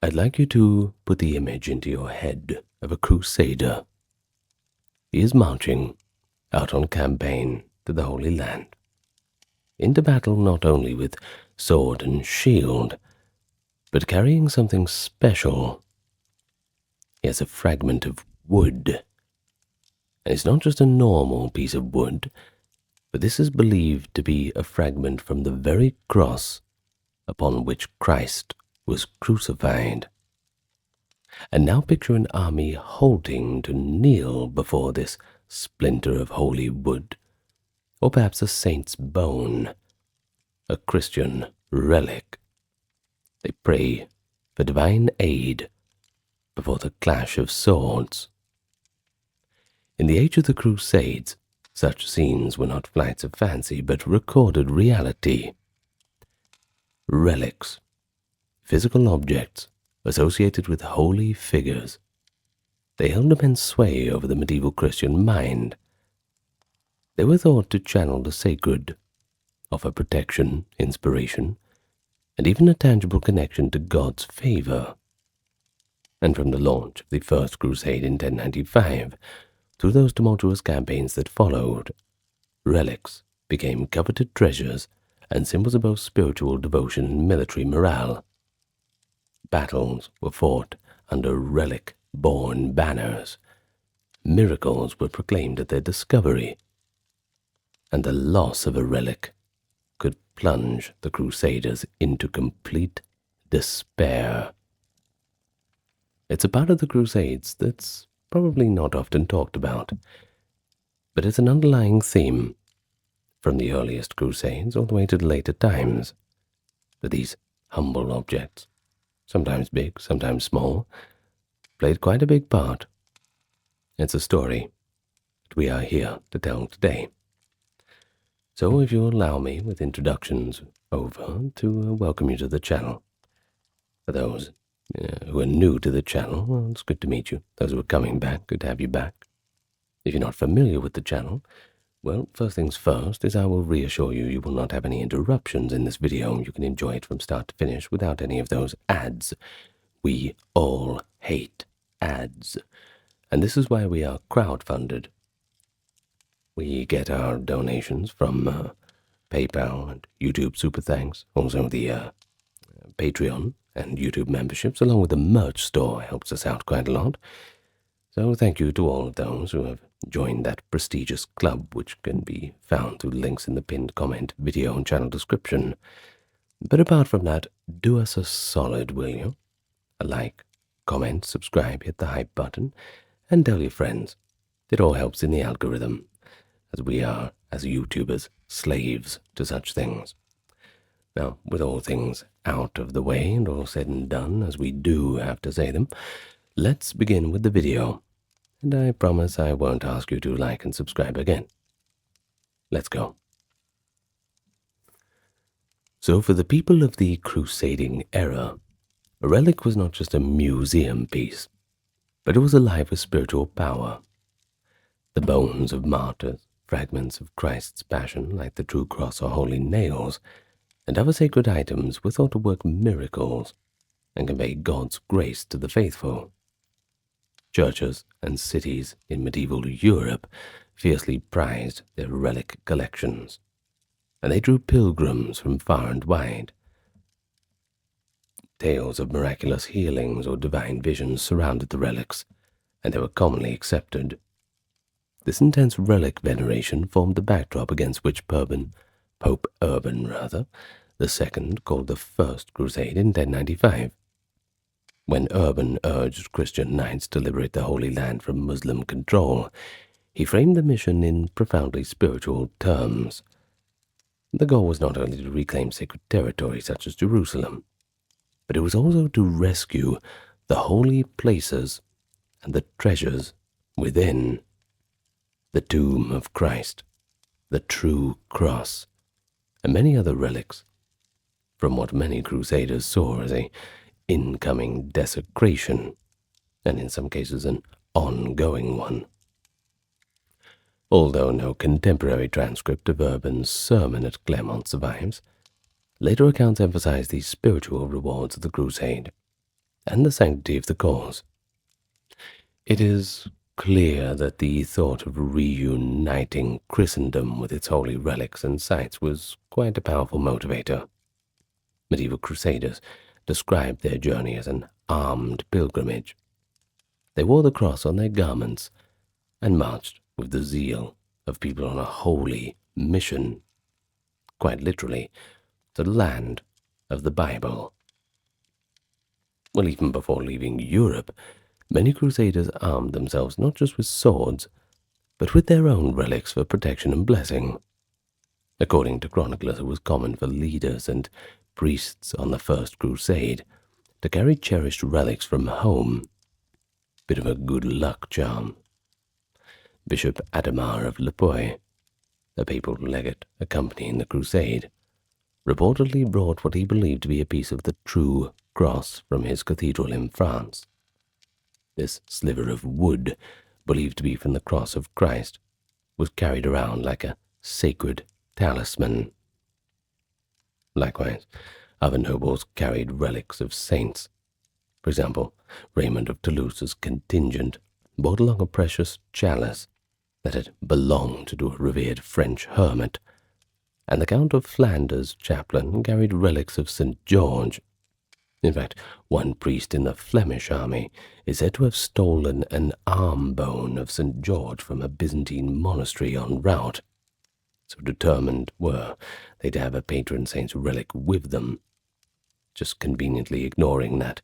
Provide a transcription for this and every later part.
I'd like you to put the image into your head of a crusader. He is marching out on campaign to the Holy Land, into battle not only with sword and shield, but carrying something special. He has a fragment of wood, and it's not just a normal piece of wood, but this is believed to be a fragment from the very cross upon which Christ was crucified. And now picture an army halting to kneel before this splinter of holy wood, or perhaps a saint's bone, a Christian relic. They pray for divine aid before the clash of swords. In the age of the Crusades, such scenes were not flights of fancy, but recorded reality. Relics, physical objects associated with holy figures. They held immense sway over the medieval Christian mind. They were thought to channel the sacred, offer protection, inspiration, and even a tangible connection to God's favor. And from the launch of the First Crusade in 1095, through those tumultuous campaigns that followed, relics became coveted treasures and symbols of both spiritual devotion and military morale. Battles were fought under relic-borne banners. Miracles were proclaimed at their discovery, and the loss of a relic could plunge the Crusaders into complete despair. It's a part of the Crusades that's probably not often talked about, but it's an underlying theme from the earliest Crusades all the way to the later times, that these humble objects, sometimes big, sometimes small, played quite a big part. It's a story that we are here to tell today. So if you allow me, with introductions over, to welcome you to the channel. For those who are new to the channel, well, it's good to meet you. Those who are coming back, good to have you back. If you're not familiar with the channel, well, first things first is I will reassure you you will not have any interruptions in this video. You can enjoy it from start to finish without any of those ads. We all hate ads. And this is why we are crowdfunded. We get our donations from PayPal and YouTube Super Thanks, also the Patreon and YouTube memberships, along with the merch store, helps us out quite a lot. So thank you to all of those who have joined that prestigious club, which can be found through links in the pinned comment, video, and channel description. But apart from that, do us a solid, will you? A like, comment, subscribe, hit the hype button, and tell your friends. It all helps in the algorithm, as we are, as YouTubers, slaves to such things. Now, with all things out of the way and all said and done, as we do have to say them, let's begin with the video. And I promise I won't ask you to like and subscribe again. Let's go. So for the people of the Crusading era, a relic was not just a museum piece, but it was alive with spiritual power. The bones of martyrs, fragments of Christ's passion like the true cross or holy nails, and other sacred items were thought to work miracles and convey God's grace to the faithful. Churches and cities in medieval Europe fiercely prized their relic collections, and they drew pilgrims from far and wide. Tales of miraculous healings or divine visions surrounded the relics, and they were commonly accepted. This intense relic veneration formed the backdrop against which Pope Urban II called the First Crusade in 1095. When Urban urged Christian knights to liberate the Holy Land from Muslim control, he framed the mission in profoundly spiritual terms. The goal was not only to reclaim sacred territory such as Jerusalem, but it was also to rescue the holy places and the treasures within. The tomb of Christ, the true cross, and many other relics, from what many crusaders saw as an incoming desecration, and in some cases an ongoing one. Although no contemporary transcript of Urban's sermon at Clermont survives, later accounts emphasize the spiritual rewards of the crusade. and the sanctity of the cause. It is clear that the thought of reuniting Christendom with its holy relics and sites was quite a powerful motivator. Medieval crusaders described their journey as an armed pilgrimage. They wore the cross on their garments and marched with the zeal of people on a holy mission, quite literally, to the land of the Bible. Well, even before leaving Europe, many crusaders armed themselves not just with swords, but with their own relics for protection and blessing. According to chroniclers, it was common for leaders and priests on the First Crusade to carry cherished relics from home. Bit of a good luck charm. Bishop Adhemar of Lipoi, a papal legate accompanying the crusade, reportedly brought what he believed to be a piece of the true cross from his cathedral in France. This sliver of wood, believed to be from the cross of Christ, was carried around like a sacred talisman. Likewise, other nobles carried relics of saints. For example, Raymond of Toulouse's contingent brought along a precious chalice that had belonged to a revered French hermit, and the Count of Flanders' chaplain carried relics of St. George. In fact, one priest in the Flemish army is said to have stolen an arm bone of St. George from a Byzantine monastery en route. So determined were they to have a patron saint's relic with them, just conveniently ignoring that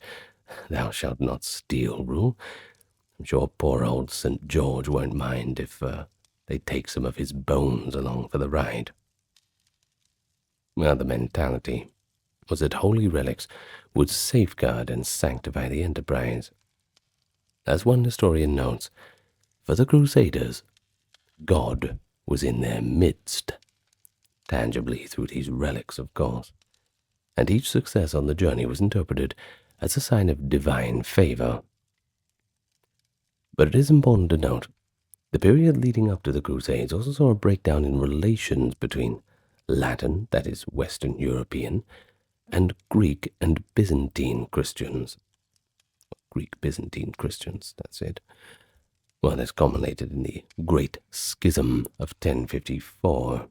"thou shalt not steal" rule. I'm sure poor old St. George won't mind if they take some of his bones along for the ride. Well, the mentality was that holy relics would safeguard and sanctify the enterprise. As one historian notes, for the Crusaders, God was in their midst, tangibly through these relics, of course, and each success on the journey was interpreted as a sign of divine favor. But it is important to note, the period leading up to the Crusades also saw a breakdown in relations between Latin, that is Western European, and Greek and Byzantine Christians. Greek-Byzantine Christians, that's it. Well, this culminated in the Great Schism of 1054.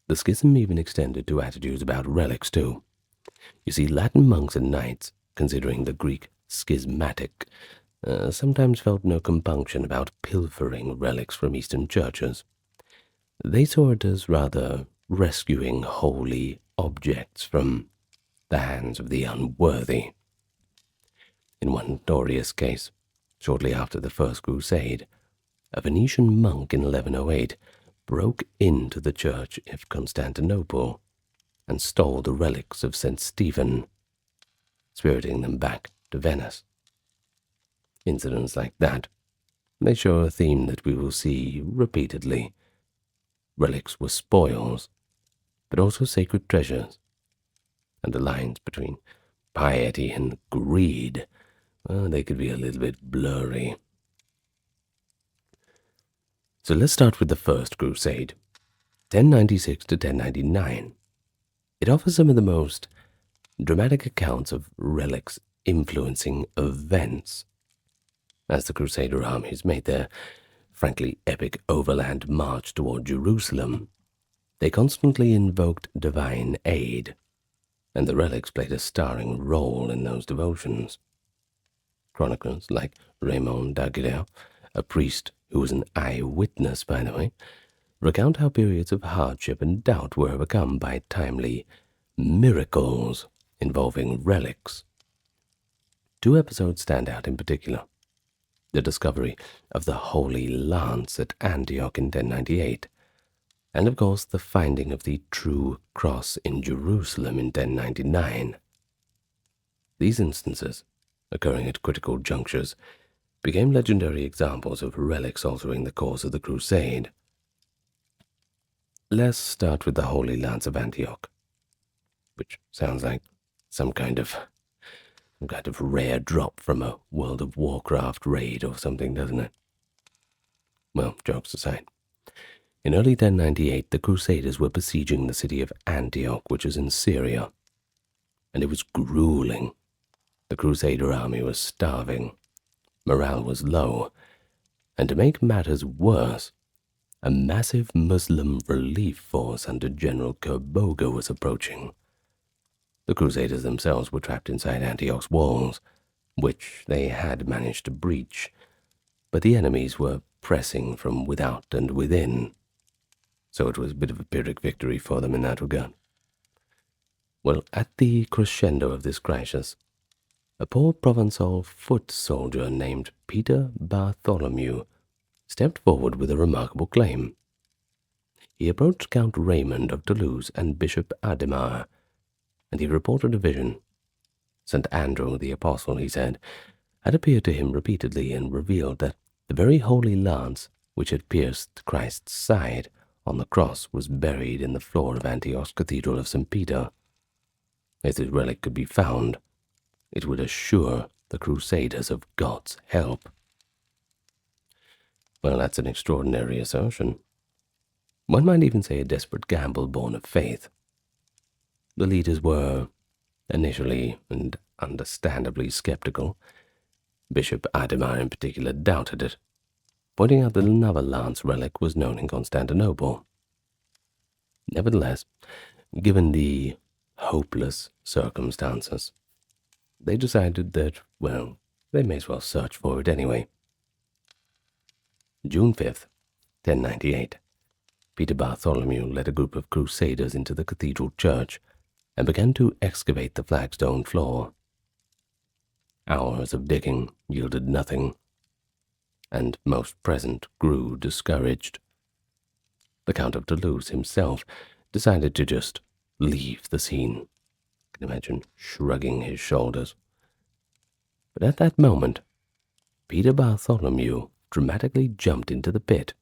The schism even extended to attitudes about relics, too. You see, Latin monks and knights, considering the Greek schismatic, sometimes felt no compunction about pilfering relics from Eastern churches. They saw it as rather rescuing holy objects from the hands of the unworthy. In one notorious case, shortly after the First Crusade, a Venetian monk in 1108 broke into the church of Constantinople and stole the relics of St. Stephen, spiriting them back to Venice. Incidents like that, they show a theme that we will see repeatedly. Relics were spoils, but also sacred treasures, and the lines between piety and greed, they could be a little bit blurry. So let's start with the First Crusade, 1096 to 1099. It offers some of the most dramatic accounts of relics influencing events. As the Crusader armies made their frankly epic overland march toward Jerusalem, they constantly invoked divine aid, and the relics played a starring role in those devotions. Chroniclers like Raymond d'Aguilera, a priest who was an eyewitness, by the way, recount how periods of hardship and doubt were overcome by timely miracles involving relics. Two episodes stand out in particular: the discovery of the Holy Lance at Antioch in 1098, and of course the finding of the true cross in Jerusalem in 1099. These instances, occurring at critical junctures, became legendary examples of relics altering the course of the crusade. Let's start with the Holy Lance of Antioch, which sounds like some kind of rare drop from a World of Warcraft raid or something, doesn't it? Well, jokes aside, in early 1098 the Crusaders were besieging the city of Antioch, which is in Syria, and it was grueling. The Crusader army was starving, morale was low, and to make matters worse, a massive Muslim relief force under General Kerboga was approaching. The Crusaders themselves were trapped inside Antioch's walls, which they had managed to breach, but the enemies were pressing from without and within, so it was a bit of a Pyrrhic victory for them in that regard. Well, at the crescendo of this crisis, a poor Provençal foot soldier named Peter Bartholomew stepped forward with a remarkable claim. He approached Count Raymond of Toulouse and Bishop Adhemar, and he reported a vision. St. Andrew the Apostle, he said, had appeared to him repeatedly and revealed that the very holy lance which had pierced Christ's side on the cross was buried in the floor of Antioch's Cathedral of St. Peter. If this relic could be found, it would assure the Crusaders of God's help. Well, that's an extraordinary assertion. One might even say a desperate gamble born of faith. The leaders were, initially and understandably skeptical. Bishop Adhemar in particular doubted it, pointing out that another lance relic was known in Constantinople. Nevertheless, given the hopeless circumstances, they decided that, well, they may as well search for it anyway. June 5th, 1098, Peter Bartholomew led a group of crusaders into the cathedral church and began to excavate the flagstone floor. Hours of digging yielded nothing, and most present grew discouraged. The Count of Toulouse himself decided to just leave the scene. I can imagine shrugging his shoulders. But at that moment, Peter Bartholomew dramatically jumped into the pit,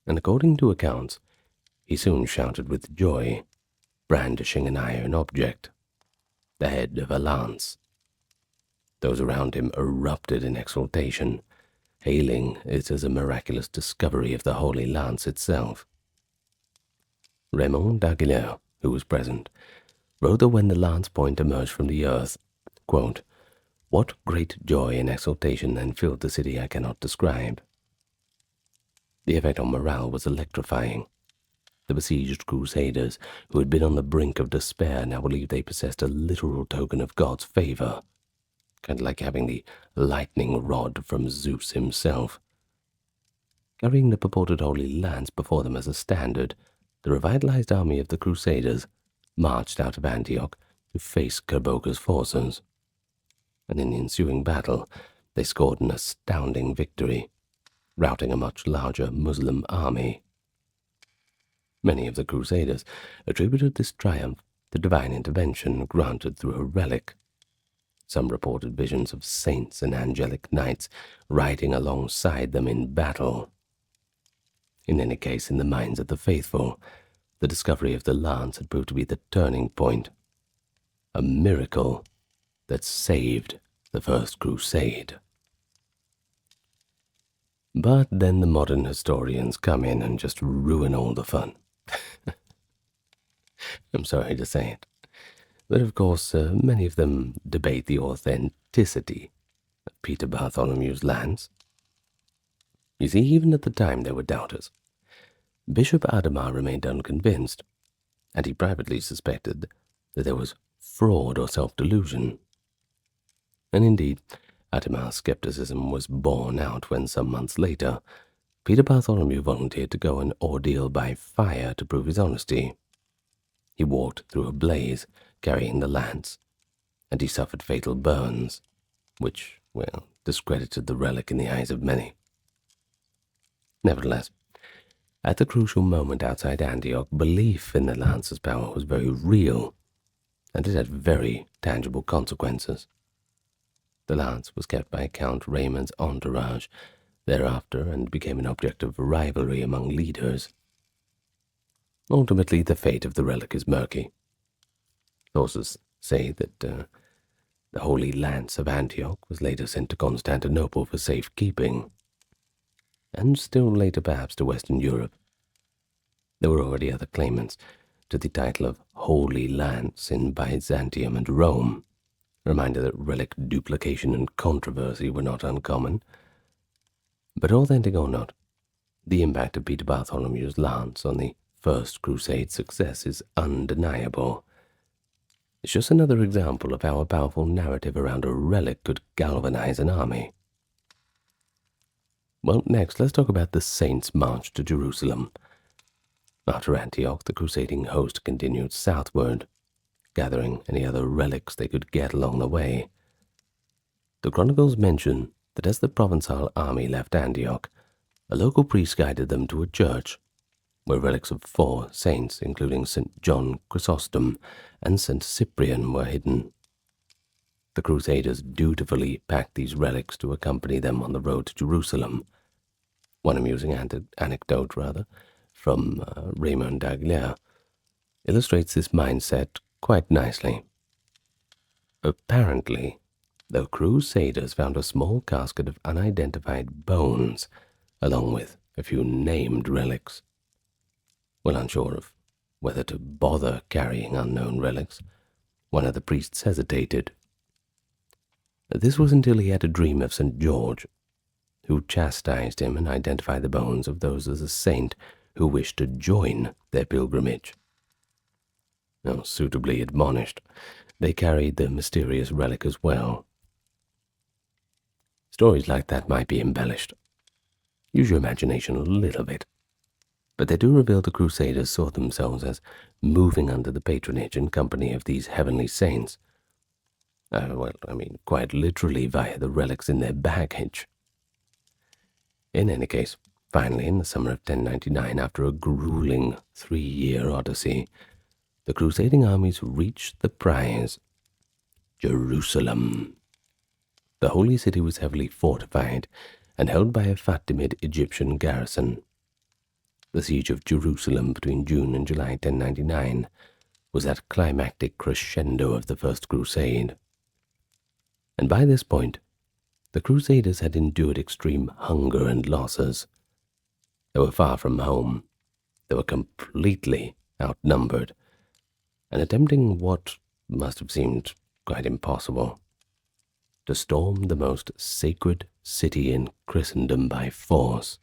and according to accounts, he soon shouted with joy, brandishing an iron object, the head of a lance. Those around him erupted in exultation, hailing it as a miraculous discovery of the Holy Lance itself. Raymond d'Aguilera, who was present, wrote that when the lance point emerged from the earth, quote, "What great joy and exultation then filled the city I cannot describe." The effect on morale was electrifying. The besieged crusaders, who had been on the brink of despair, now believed they possessed a literal token of God's favor, kind of like having the lightning rod from Zeus himself. Carrying the purported Holy Lance before them as a standard, the revitalized army of the Crusaders marched out of Antioch to face Kerboga's forces, and in the ensuing battle they scored an astounding victory, routing a much larger Muslim army. Many of the Crusaders attributed this triumph to divine intervention granted through a relic. Some reported visions of saints and angelic knights riding alongside them in battle. In any case, in the minds of the faithful, the discovery of the lance had proved to be the turning point, a miracle that saved the First Crusade. But then the modern historians come in and just ruin all the fun. I'm sorry to say it, but of course many of them debate the authenticity of Peter Bartholomew's lance. You see, even at the time there were doubters. Bishop Adhemar remained unconvinced, and he privately suspected that there was fraud or self-delusion. And indeed, Adhemar's skepticism was borne out when some months later, Peter Bartholomew volunteered to go an ordeal by fire to prove his honesty. He walked through a blaze, carrying the lance, and he suffered fatal burns, which, well, discredited the relic in the eyes of many. Nevertheless, at the crucial moment outside Antioch, belief in the lance's power was very real, and it had very tangible consequences. The lance was kept by Count Raymond's entourage thereafter and became an object of rivalry among leaders. Ultimately, the fate of the relic is murky. Sources say that the Holy Lance of Antioch was later sent to Constantinople for safekeeping, and still later perhaps to Western Europe. There were already other claimants to the title of Holy Lance in Byzantium and Rome, a reminder that relic duplication and controversy were not uncommon. But authentic or not, the impact of Peter Bartholomew's lance on the First Crusade success is undeniable. It's just another example of how a powerful narrative around a relic could galvanize an army. Well, next, let's talk about the saints' march to Jerusalem. After Antioch, the crusading host continued southward, gathering any other relics they could get along the way. The Chronicles mention that as the Provençal army left Antioch, a local priest guided them to a church where relics of 4 saints, including St. John Chrysostom and St. Cyprian, were hidden. The Crusaders dutifully packed these relics to accompany them on the road to Jerusalem. One amusing anecdote, from Raymond illustrates this mindset quite nicely. Apparently, the Crusaders found a small casket of unidentified bones, along with a few named relics. Well, unsure of whether to bother carrying unknown relics, one of the priests hesitated. This was until he had a dream of St. George, who chastised him and identified the bones of those as a saint who wished to join their pilgrimage. Now, suitably admonished, they carried the mysterious relic as well. Stories like that might be embellished. Use your imagination a little bit. But they do reveal the Crusaders saw themselves as moving under the patronage and company of these heavenly saints. Quite literally via the relics in their baggage. In any case, finally, in the summer of 1099, after a grueling 3-year odyssey, the crusading armies reached the prize, Jerusalem. The holy city was heavily fortified and held by a Fatimid Egyptian garrison. The siege of Jerusalem between June and July 1099 was that climactic crescendo of the First Crusade. And by this point, the Crusaders had endured extreme hunger and losses. They were far from home. They were completely outnumbered, and attempting what must have seemed quite impossible, to storm the most sacred city in Christendom by force.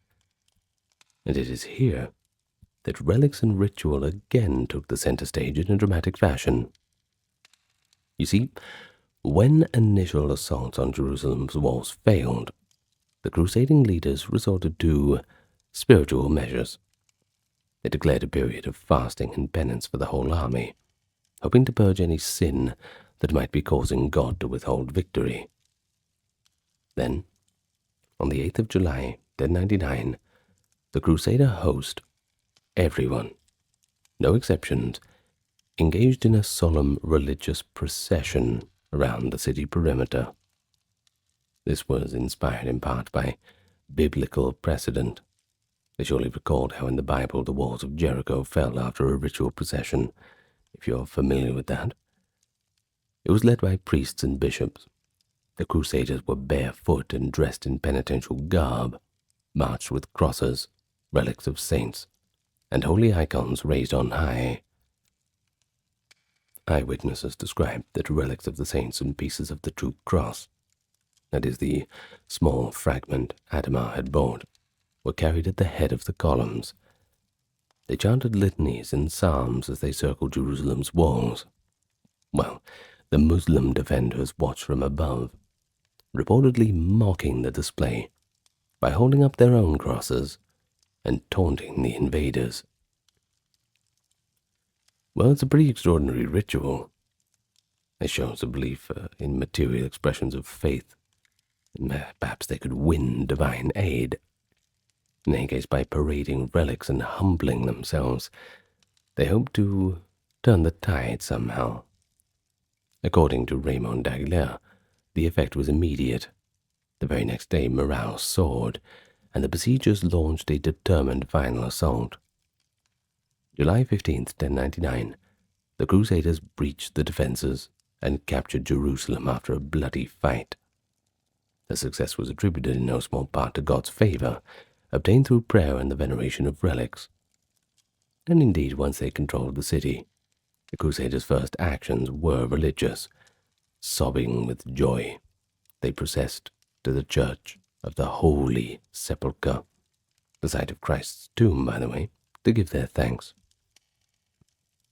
And it is here that relics and ritual again took the center stage in a dramatic fashion. You see, when initial assaults on Jerusalem's walls failed, the crusading leaders resorted to spiritual measures. They declared a period of fasting and penance for the whole army, hoping to purge any sin that might be causing God to withhold victory. Then, on the 8th of July, 1099, the Crusader host, everyone, no exceptions, engaged in a solemn religious procession around the city perimeter. This was inspired in part by biblical precedent. They surely recalled how in the Bible the walls of Jericho fell after a ritual procession, if you're familiar with that. It was led by priests and bishops. The Crusaders were barefoot and dressed in penitential garb, marched with crosses, relics of saints, and holy icons raised on high. Eyewitnesses described that relics of the saints and pieces of the true cross, that is, the small fragment Adhemar had bought, were carried at the head of the columns. They chanted litanies and psalms as they circled Jerusalem's walls, while the Muslim defenders watched from above, reportedly mocking the display by holding up their own crosses and taunting the invaders. Well, it's a pretty extraordinary ritual. It shows a belief in material expressions of faith. Perhaps they could win divine aid. In any case, by parading relics and humbling themselves, they hoped to turn the tide somehow. According to Raymond, the effect was immediate. The very next day, morale soared, and the besiegers launched a determined final assault. July 15th, 1099, the Crusaders breached the defenses and captured Jerusalem after a bloody fight. The success was attributed in no small part to God's favor, obtained through prayer and the veneration of relics. And indeed, once they controlled the city, the Crusaders' first actions were religious. sobbing with joy, they processed to the church of the Holy Sepulchre, the site of Christ's tomb, by the way, to give their thanks.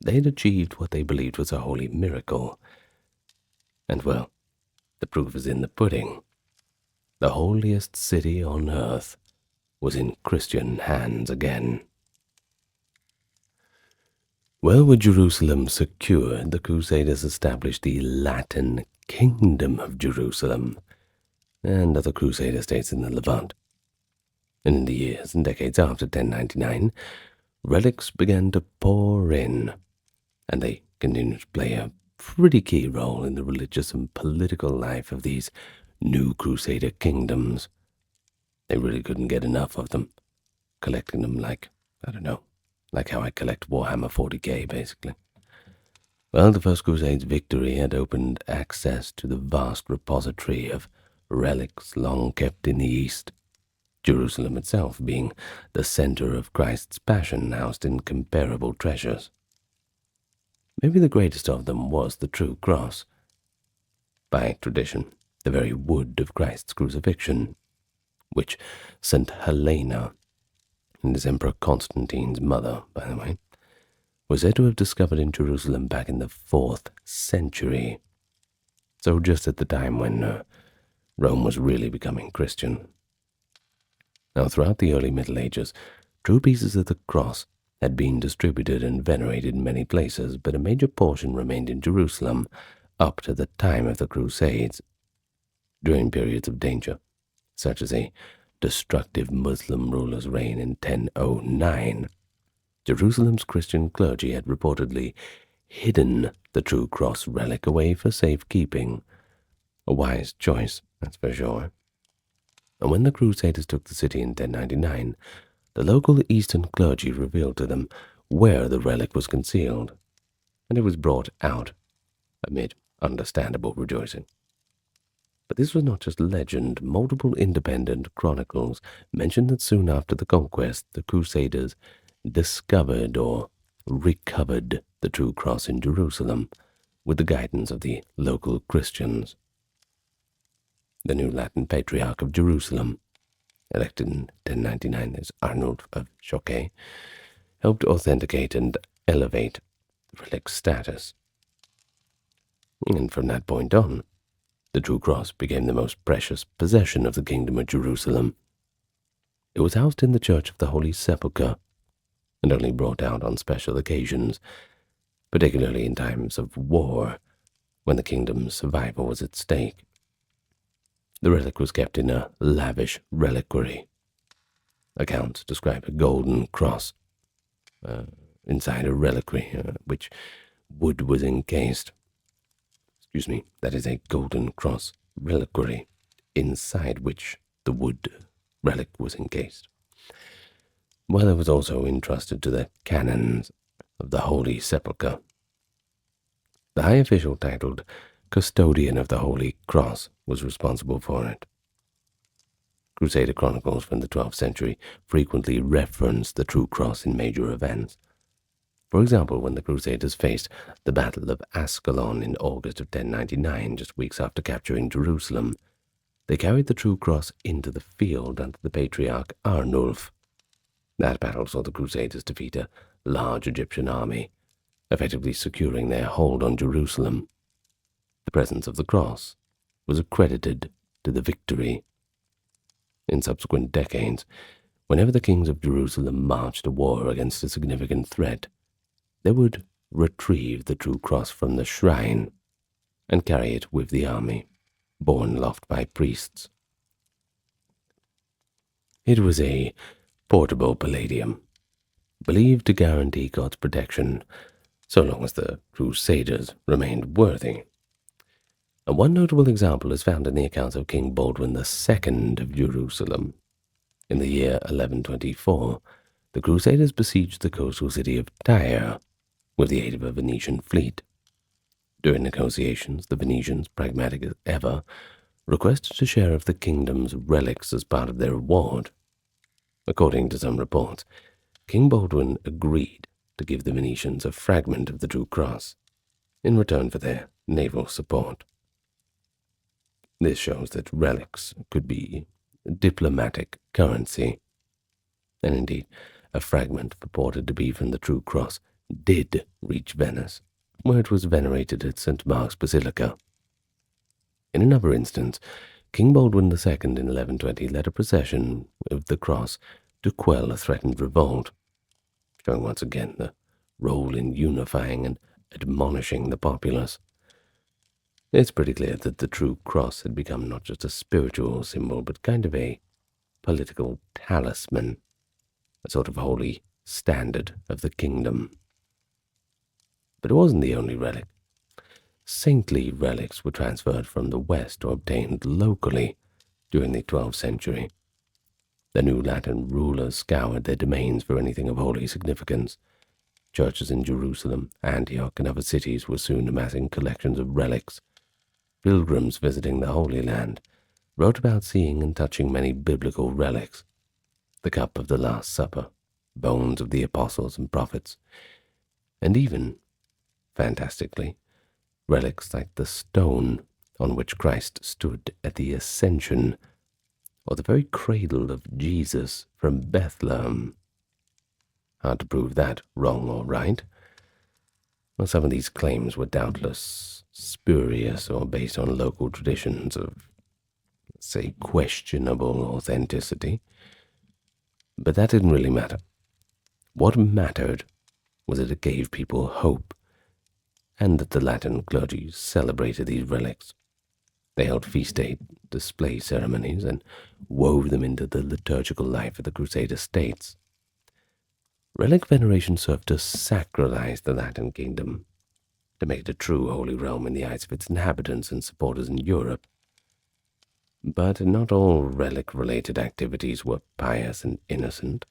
They had achieved what they believed was a holy miracle, and well, the proof is in the pudding. The holiest city on earth was in Christian hands again. Well, with Jerusalem secured, the Crusaders established the Latin Kingdom of Jerusalem and other Crusader states in the Levant. And in the years and decades after 1099, relics began to pour in, and they continued to play a pretty key role in the religious and political life of these new Crusader kingdoms. They really couldn't get enough of them, collecting them like, I don't know, like how I collect Warhammer 40k, basically. Well, the First Crusade's victory had opened access to the vast repository of relics long kept in the East, Jerusalem itself being the center of Christ's Passion, housed incomparable treasures. Maybe the greatest of them was the true cross. By tradition, the very wood of Christ's crucifixion, which St. Helena, and his Emperor Constantine's mother, by the way, was said to have discovered in Jerusalem back in the 4th century, so just at the time when Rome was really becoming Christian. Now, throughout the early Middle Ages, true pieces of the cross had been distributed and venerated in many places, but a major portion remained in Jerusalem up to the time of the Crusades. During periods of danger, such as a destructive Muslim ruler's reign in 1009, Jerusalem's Christian clergy had reportedly hidden the true cross relic away for safekeeping. A wise choice, that's for sure. And when the Crusaders took the city in 1099, the local Eastern clergy revealed to them where the relic was concealed, and it was brought out amid understandable rejoicing. But this was not just legend. Multiple independent chronicles mentioned that soon after the conquest, the Crusaders discovered or recovered the true cross in Jerusalem with the guidance of the local Christians. The new Latin Patriarch of Jerusalem, elected in 1099 as Arnulf of Choquet, helped authenticate and elevate the relic's status. And from that point on, the true cross became the most precious possession of the Kingdom of Jerusalem. It was housed in the Church of the Holy Sepulchre, and only brought out on special occasions, particularly in times of war, when the kingdom's survival was at stake. The relic was kept in a lavish reliquary. Accounts describe a golden cross inside a reliquary, which wood was encased. That is a golden cross reliquary, inside which the wood relic was encased. While it was also entrusted to the canons of the Holy Sepulchre. The high official titled Custodian of the Holy Cross was responsible for it. Crusader chronicles from the 12th century frequently reference the true cross in major events. For example, when the Crusaders faced the Battle of Ascalon in August of 1099, just weeks after capturing Jerusalem, they carried the true cross into the field under the Patriarch Arnulf. That battle saw the Crusaders defeat a large Egyptian army, effectively securing their hold on Jerusalem. The presence of the cross was accredited to the victory. In subsequent decades, whenever the kings of Jerusalem marched to war against a significant threat, they would retrieve the true cross from the shrine and carry it with the army, borne aloft by priests. It was a portable palladium, believed to guarantee God's protection so long as the Crusaders remained worthy. And one notable example is found in the accounts of King Baldwin II of Jerusalem. In the year 1124, the Crusaders besieged the coastal city of Tyre with the aid of a Venetian fleet. During negotiations, the Venetians, pragmatic as ever, requested a share of the kingdom's relics as part of their reward. According to some reports, King Baldwin agreed to give the Venetians a fragment of the true cross in return for their naval support. This shows that relics could be diplomatic currency, and indeed a fragment purported to be from the true cross did reach Venice, where it was venerated at St. Mark's Basilica. In another instance, King Baldwin II in 1120 led a procession of the cross to quell a threatened revolt, showing once again the role in unifying and admonishing the populace. It's pretty clear that the true cross had become not just a spiritual symbol, but kind of a political talisman, a sort of holy standard of the kingdom. But it wasn't the only relic. Saintly relics were transferred from the West or obtained locally during the 12th century. The new Latin rulers scoured their domains for anything of holy significance. Churches in Jerusalem, Antioch, and other cities were soon amassing collections of relics. Pilgrims visiting the Holy Land wrote about seeing and touching many biblical relics: the cup of the Last Supper, bones of the apostles and prophets, and even, fantastically, relics like the stone on which Christ stood at the Ascension, or the very cradle of Jesus from Bethlehem. Hard to prove that wrong or right. Well, some of these claims were doubtless spurious or based on local traditions of, say, questionable authenticity. But that didn't really matter. What mattered was that it gave people hope, and that the Latin clergy celebrated these relics. They held feast day display ceremonies and wove them into the liturgical life of the Crusader states. Relic veneration served to sacralize the Latin kingdom, to make it a true holy realm in the eyes of its inhabitants and supporters in Europe. But not all relic-related activities were pious and innocent.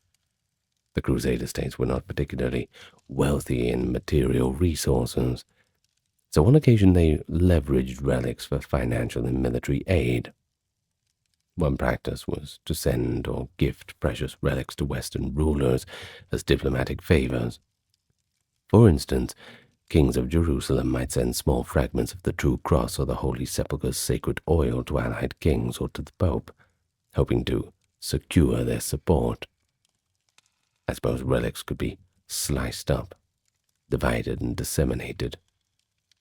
The Crusader states were not particularly wealthy in material resources, so on occasion they leveraged relics for financial and military aid. One practice was to send or gift precious relics to Western rulers as diplomatic favors. For instance, kings of Jerusalem might send small fragments of the true cross or the Holy Sepulchre's sacred oil to allied kings or to the Pope, hoping to secure their support. I suppose relics could be sliced up, divided and disseminated,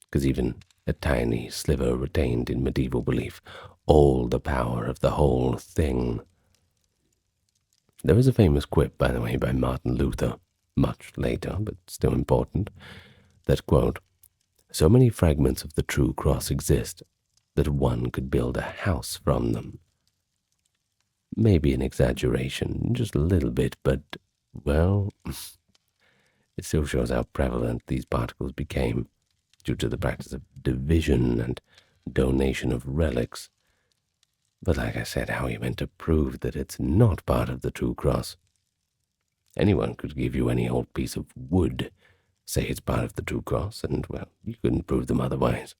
because even a tiny sliver retained in medieval belief all the power of the whole thing. There is a famous quip, by the way, by Martin Luther, much later, but still important, that, quote, "So many fragments of the true cross exist that one could build a house from them." Maybe an exaggeration, just a little bit, but, well, it still shows how prevalent these particles became due to the practice of division and donation of relics. But like I said, how are you meant to prove that it's not part of the true cross? Anyone could give you any old piece of wood, say it's part of the true cross, and, well, you couldn't prove them otherwise.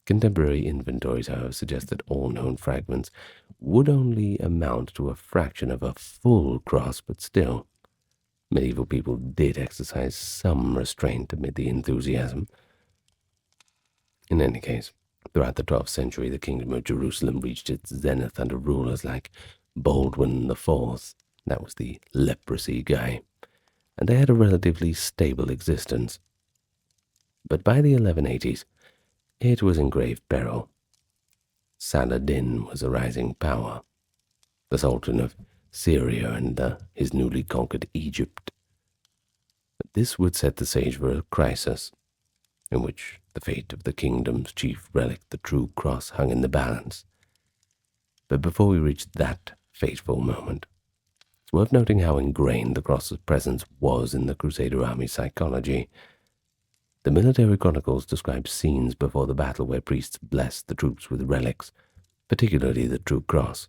Contemporary inventories, however, suggest that all known fragments would only amount to a fraction of a full cross, but still, medieval people did exercise some restraint amid the enthusiasm. In any case, throughout the 12th century, the Kingdom of Jerusalem reached its zenith under rulers like Baldwin IV, that was the leprosy guy, and they had a relatively stable existence. But by the 1180s, it was in grave peril. Saladin was a rising power, the Sultan of Syria and his newly conquered Egypt. This would set the stage for a crisis, in which the fate of the kingdom's chief relic, the true cross, hung in the balance. But before we reach that fateful moment, it's worth noting how ingrained the cross's presence was in the Crusader army's psychology. The military chronicles describe scenes before the battle where priests blessed the troops with relics, particularly the true cross.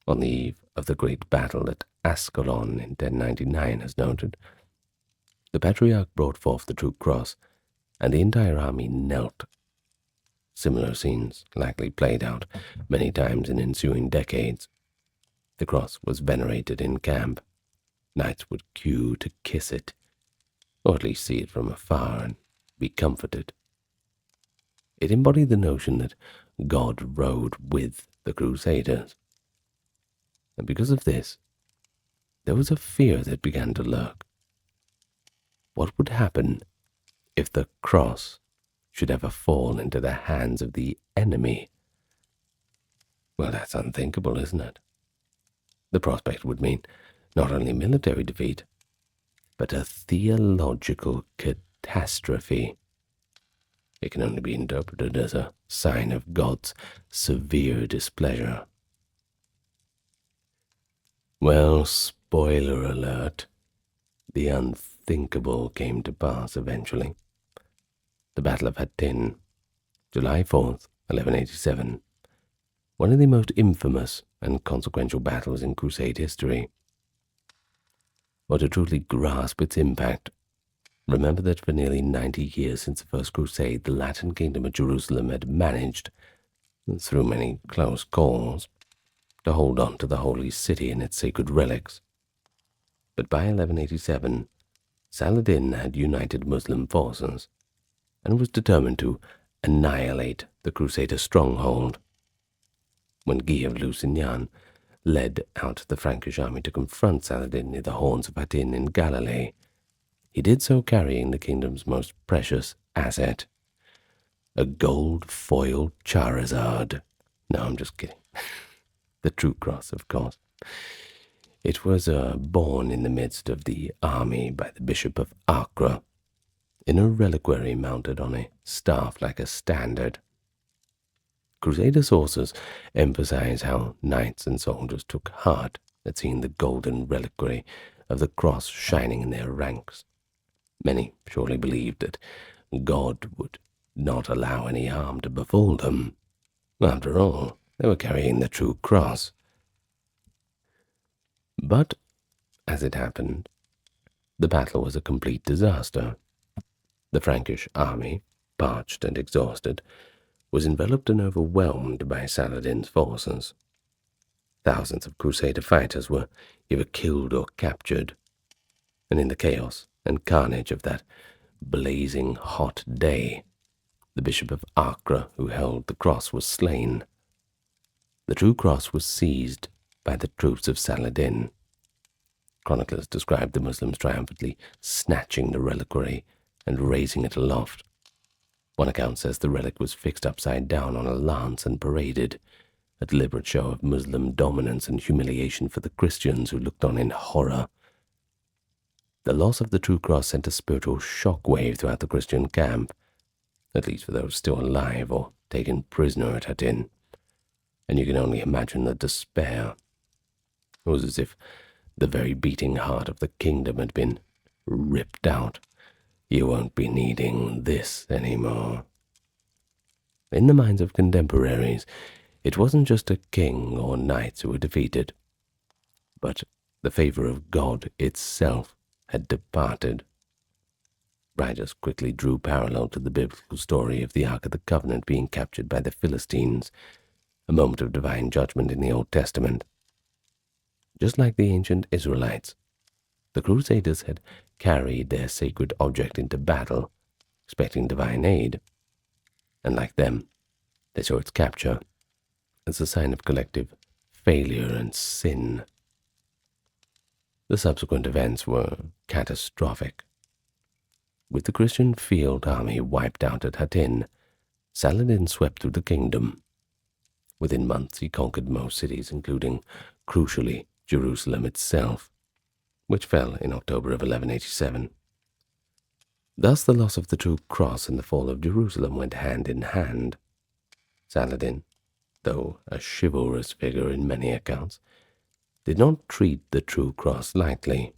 On the eve of the great battle at Ascalon in 1099, as noted, the patriarch brought forth the true cross, and the entire army knelt. Similar scenes likely played out many times in ensuing decades. The cross was venerated in camp. Knights would queue to kiss it, or at least see it from afar and be comforted. It embodied the notion that God rode with the Crusaders. And because of this, there was a fear that began to lurk. What would happen if the cross should ever fall into the hands of the enemy? Well, that's unthinkable, isn't it? The prospect would mean not only military defeat, but a theological catastrophe. It can only be interpreted as a sign of God's severe displeasure. Well, spoiler alert, the unthinkable came to pass eventually. The Battle of Hattin, July 4th, 1187, one of the most infamous and consequential battles in Crusade history. Or to truly grasp its impact, remember that for nearly 90 years since the First Crusade, the Latin kingdom of Jerusalem had managed, through many close calls, to hold on to the holy city and its sacred relics. But by 1187, Saladin had united Muslim forces and was determined to annihilate the Crusader stronghold. When Guy of Lusignan led out the Frankish army to confront Saladin near the horns of Hattin in Galilee, he did so carrying the kingdom's most precious asset, a gold-foiled Charizard. No, I'm just kidding. The true cross, of course. It was borne in the midst of the army by the Bishop of Acre, in a reliquary mounted on a staff like a standard. Crusader sources emphasize how knights and soldiers took heart at seeing the golden reliquary of the cross shining in their ranks. Many surely believed that God would not allow any harm to befall them. After all, they were carrying the true cross. But, as it happened, the battle was a complete disaster. The Frankish army, parched and exhausted, was enveloped and overwhelmed by Saladin's forces. Thousands of Crusader fighters were either killed or captured, and in the chaos and carnage of that blazing hot day, the Bishop of Acre, who held the cross, was slain. The true cross was seized by the troops of Saladin. Chroniclers describe the Muslims triumphantly snatching the reliquary and raising it aloft. One account says the relic was fixed upside down on a lance and paraded, a deliberate show of Muslim dominance and humiliation for the Christians who looked on in horror. The loss of the true cross sent a spiritual shockwave throughout the Christian camp, at least for those still alive or taken prisoner at Hattin, and you can only imagine the despair. It was as if the very beating heart of the kingdom had been ripped out. You won't be needing this anymore. In the minds of contemporaries, it wasn't just a king or knights who were defeated, but the favor of God itself had departed. Writers quickly drew parallel to the biblical story of the Ark of the Covenant being captured by the Philistines, a moment of divine judgment in the Old Testament. Just like the ancient Israelites, the Crusaders had carried their sacred object into battle, expecting divine aid, and like them, they saw its capture as a sign of collective failure and sin. The subsequent events were catastrophic. With the Christian field army wiped out at Hattin, Saladin swept through the kingdom. Within months he conquered most cities, including, crucially, Jerusalem itself, which fell in October of 1187. Thus the loss of the true cross and the fall of Jerusalem went hand in hand. Saladin, though a chivalrous figure in many accounts, did not treat the true cross lightly.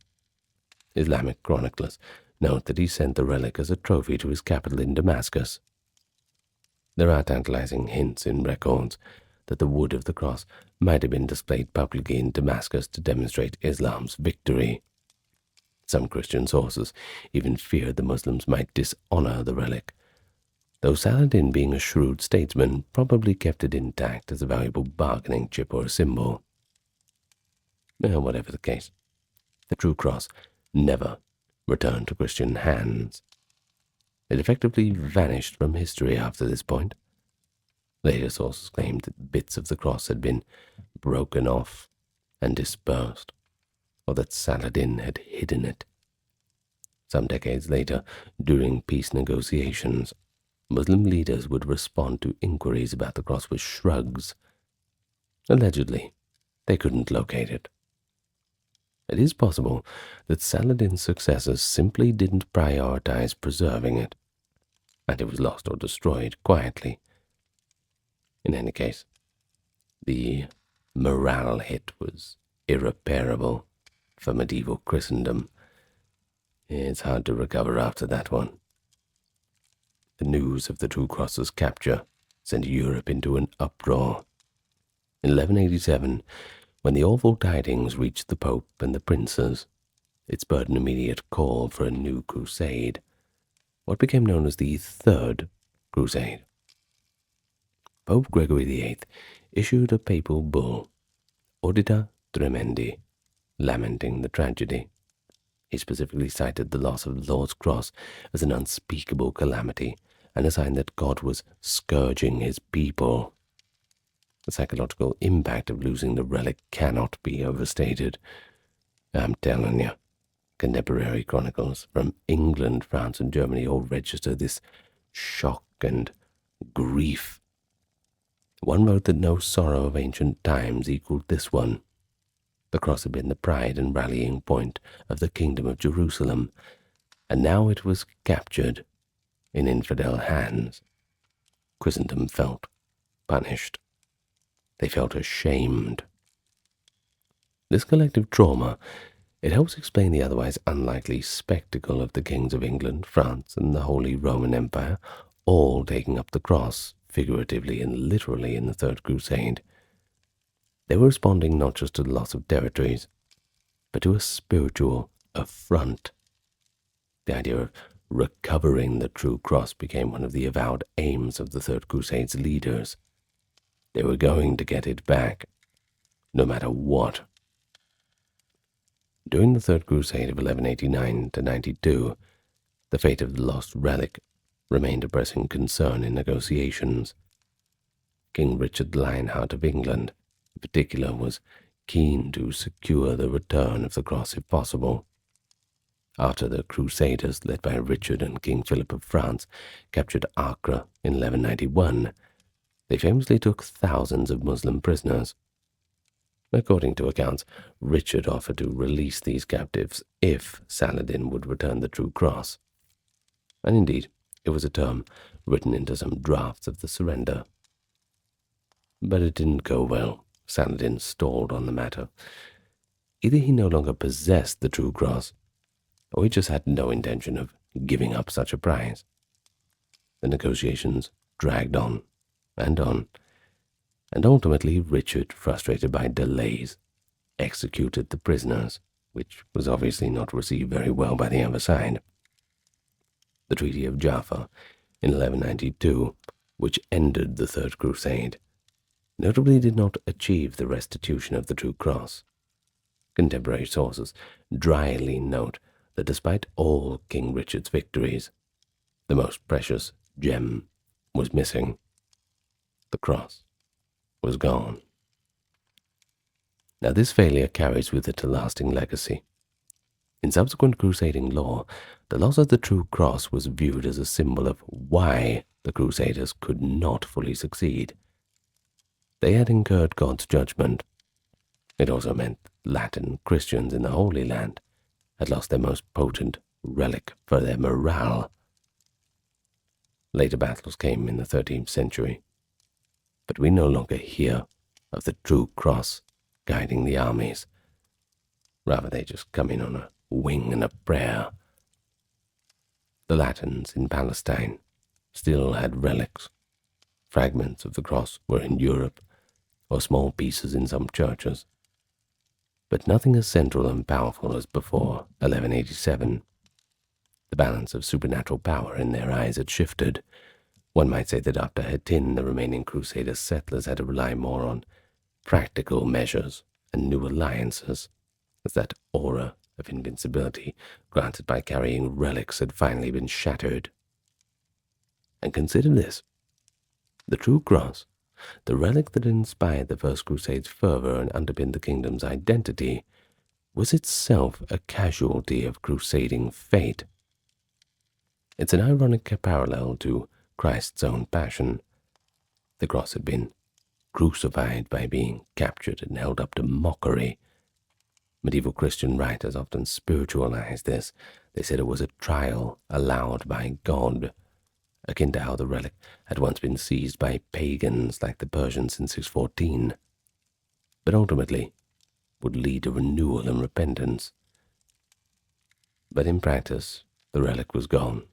Islamic chroniclers note that he sent the relic as a trophy to his capital in Damascus. There are tantalizing hints in records that the wood of the cross might have been displayed publicly in Damascus to demonstrate Islam's victory. Some Christian sources even feared the Muslims might dishonor the relic, though Saladin, being a shrewd statesman, probably kept it intact as a valuable bargaining chip or a symbol. Whatever the case, the true cross never returned to Christian hands. It effectively vanished from history after this point. Later sources claimed that bits of the cross had been broken off and dispersed, or that Saladin had hidden it. Some decades later, during peace negotiations, Muslim leaders would respond to inquiries about the cross with shrugs. Allegedly, they couldn't locate it. It is possible that Saladin's successors simply didn't prioritize preserving it, and it was lost or destroyed quietly. In any case, the morale hit was irreparable for medieval Christendom. It's hard to recover after that one. The news of the True Cross's capture sent Europe into an uproar. In 1187, when the awful tidings reached the Pope and the princes, it spurred an immediate call for a new crusade, what became known as the Third Crusade. Pope Gregory VIII issued a papal bull, Audita Tremendi, lamenting the tragedy. He specifically cited the loss of the Lord's cross as an unspeakable calamity and a sign that God was scourging his people. The psychological impact of losing the relic cannot be overstated. I'm telling you, contemporary chronicles from England, France, and Germany all register this shock and grief. One wrote that no sorrow of ancient times equaled this one. The cross had been the pride and rallying point of the kingdom of Jerusalem, and now it was captured in infidel hands. Christendom felt punished. They felt ashamed. This collective trauma, it helps explain the otherwise unlikely spectacle of the kings of England, France, and the Holy Roman Empire, all taking up the cross, figuratively and literally, in the Third Crusade. They were responding not just to the loss of territories, but to a spiritual affront. The idea of recovering the true cross became one of the avowed aims of the Third Crusade's leaders. They were going to get it back, no matter what. During the Third Crusade of 1189 to 92, the fate of the lost relic remained a pressing concern in negotiations. King Richard Lionheart of England, in particular, was keen to secure the return of the cross if possible. After the Crusaders, led by Richard and King Philip of France, captured Acre in 1191, they famously took thousands of Muslim prisoners. According to accounts, Richard offered to release these captives if Saladin would return the true cross. And indeed, it was a term written into some drafts of the surrender. But it didn't go well. Saladin stalled on the matter. Either he no longer possessed the true cross, or he just had no intention of giving up such a prize. The negotiations dragged on, and ultimately Richard, frustrated by delays, executed the prisoners, which was obviously not received very well by the other side. The Treaty of Jaffa in 1192, which ended the Third Crusade, notably did not achieve the restitution of the true cross. Contemporary sources dryly note that despite all King Richard's victories, the most precious gem was missing. The cross was gone. Now this failure carries with it a lasting legacy. In subsequent crusading law, the loss of the true cross was viewed as a symbol of why the Crusaders could not fully succeed. They had incurred God's judgment. It also meant Latin Christians in the Holy Land had lost their most potent relic for their morale. Later battles came in the 13th century, but we no longer hear of the true cross guiding the armies. Rather, they just come in on a wing and a prayer. The Latins in Palestine still had relics. Fragments of the cross were in Europe, or small pieces in some churches. But nothing as central and powerful as before 1187. The balance of supernatural power in their eyes had shifted. One might say that after Hattin, the remaining Crusader settlers had to rely more on practical measures and new alliances, as that aura of invincibility granted by carrying relics had finally been shattered. And consider this. The true cross, the relic that inspired the First Crusade's fervor and underpinned the kingdom's identity, was itself a casualty of crusading fate. It's an ironic parallel to Christ's own passion. The cross had been crucified by being captured and held up to mockery. Medieval Christian writers often spiritualized this. They said it was a trial allowed by God, akin to how the relic had once been seized by pagans like the Persians in 614, but ultimately would lead to renewal and repentance. But in practice, the relic was gone.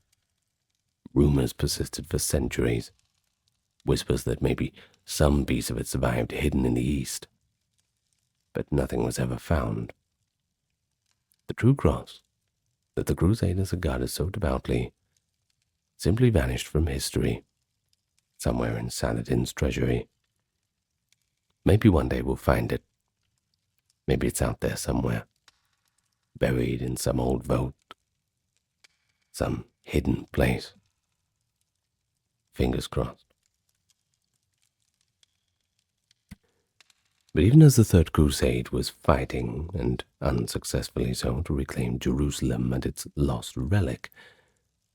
Rumors persisted for centuries, whispers that maybe some piece of it survived hidden in the east, but nothing was ever found. The true cross that the Crusaders had guarded so devoutly simply vanished from history, somewhere in Saladin's treasury. Maybe one day we'll find it. Maybe it's out there somewhere, buried in some old vault, some hidden place. Fingers crossed. But even as the Third Crusade was fighting, and unsuccessfully so, to reclaim Jerusalem and its lost relic,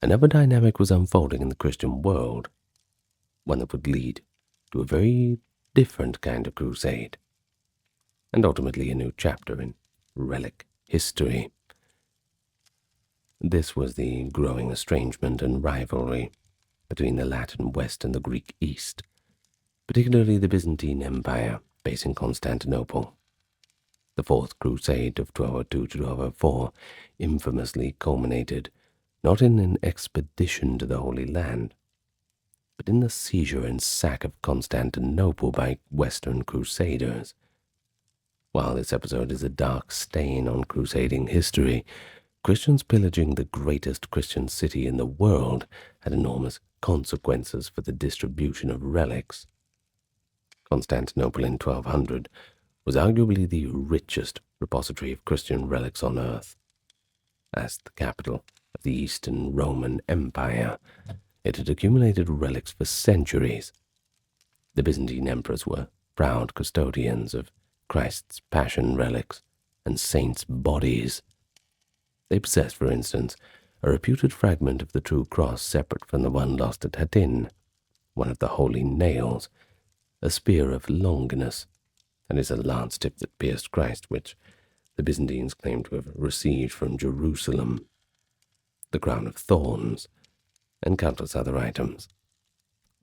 another dynamic was unfolding in the Christian world, one that would lead to a very different kind of crusade, and ultimately a new chapter in relic history. This was the growing estrangement and rivalry between the Latin West and the Greek East, particularly the Byzantine Empire based in Constantinople. The Fourth Crusade of 1202 to 1204 infamously culminated not in an expedition to the Holy Land, but in the seizure and sack of Constantinople by Western Crusaders. While this episode is a dark stain on crusading history, Christians pillaging the greatest Christian city in the world had enormous consequences for the distribution of relics. Constantinople in 1200 was arguably the richest repository of Christian relics on earth. As the capital of the Eastern Roman Empire, it had accumulated relics for centuries. The Byzantine emperors were proud custodians of Christ's passion relics and saints' bodies. They possessed, for instance, a reputed fragment of the true cross separate from the one lost at Hattin, one of the holy nails, a spear of Longinus, and is a lance tip that pierced Christ, which the Byzantines claim to have received from Jerusalem, the crown of thorns, and countless other items.